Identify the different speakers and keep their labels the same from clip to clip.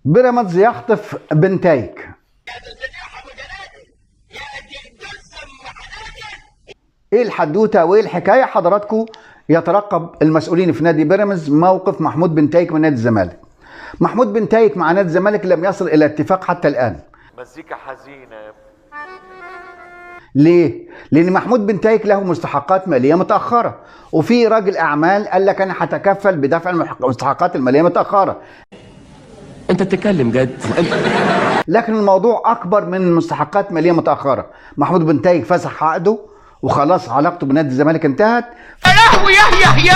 Speaker 1: بيراميدز يخطف بنتايك. ايه الحدوته وايه الحكايه حضراتكم؟ يترقب المسؤولين في نادي بيراميدز موقف محمود بنتايك من نادي الزمالك. محمود بنتايك مع نادي الزمالك لم يصل الى اتفاق حتى الان.
Speaker 2: مزيكا حزينه يا ابني.
Speaker 1: ليه؟ لان محمود بنتايك له مستحقات ماليه متاخره، وفي راجل اعمال قال لك انا هتكفل بدفع المستحقات الماليه متاخره.
Speaker 3: انت بتتكلم جد؟
Speaker 1: لكن الموضوع اكبر من مستحقات ماليه متاخره. محمود بنتايك فسخ عقده وخلاص علاقته بنادي الزمالك انتهت.
Speaker 3: يا لهوي يا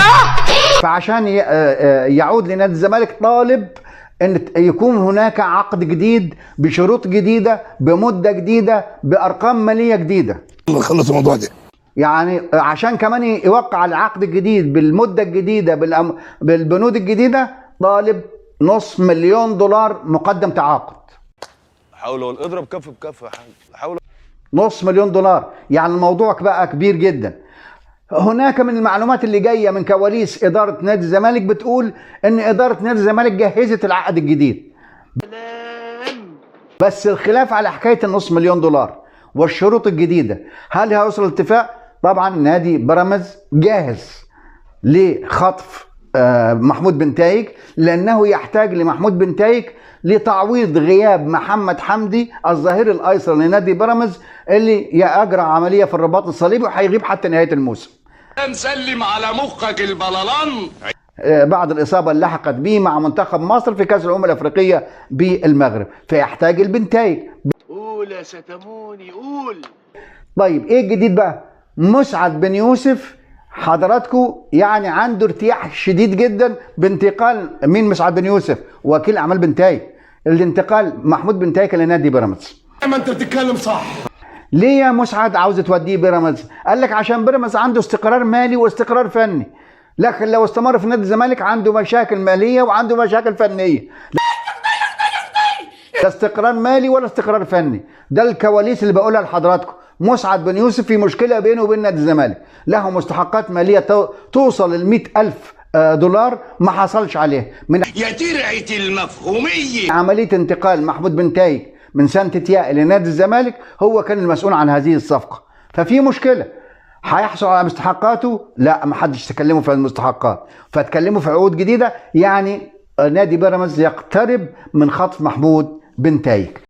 Speaker 1: فعشان يعود لنادي الزمالك طالب ان يكون هناك عقد جديد بشروط جديده بمده جديده بارقام ماليه جديده.
Speaker 4: نخلص الموضوع ده.
Speaker 1: يعني عشان كمان يوقع العقد الجديد بالمده الجديده بالبنود الجديده طالب $500,000 مقدم تعاقد.
Speaker 4: حاول اضرب كف بكف يا حاج. حاول.
Speaker 1: $500,000 يعني الموضوع بقى كبير جدا. هناك من المعلومات اللي جايه من كواليس اداره نادي الزمالك بتقول ان اداره نادي الزمالك جهزت العقد الجديد. بس الخلاف على حكايه $500,000 والشروط الجديده، هل هيوصل اتفاق؟ طبعا نادي بيراميدز جاهز لخطف محمود بنتايك، لانه يحتاج لمحمود بنتايك لتعويض غياب محمد حمدي الظهير الايسر لنادي بيراميدز اللي اجرى عمليه في الرباط الصليبي وهيغيب حتى نهايه الموسم.
Speaker 5: نسلم على مخك البلالان
Speaker 1: بعد الاصابه اللي لحقت به مع منتخب مصر في كاس الامم الافريقيه بالمغرب، فيحتاج البنتايك.
Speaker 5: قول يا ستموني قول.
Speaker 1: طيب ايه الجديد بقى؟ مسعد بن يوسف حضراتكم يعني عنده ارتياح شديد جدا بانتقال مين؟ مسعد بن يوسف وكيل اعمال بنتايك، الانتقال محمود بنتايك لنادي بيراميدز.
Speaker 5: ما انت بتتكلم صح.
Speaker 1: ليه يا مسعد عاوز توديه بيراميدز؟ قال لك عشان بيراميدز عنده استقرار مالي واستقرار فني، لكن لو استمر في نادي الزمالك عنده مشاكل ماليه وعنده مشاكل فنيه. لا استقرار مالي ولا استقرار فني، ده الكواليس اللي بقولها لحضراتكم. مسعد بن يوسف في مشكله بينه وبين نادي الزمالك، له مستحقات ماليه توصل $100,000 ما حصلش عليه من
Speaker 5: يا ترعه المفهوميه.
Speaker 1: عمليه انتقال محمود بنتايك من سانتيتيا الى نادي الزمالك، هو كان المسؤول عن هذه الصفقه، ففي مشكله. هيحصل على مستحقاته؟ لا، ما حدش تكلموا في المستحقات، فتكلموا في عقود جديده. يعني نادي بيراميدز يقترب من خطف محمود بنتايك.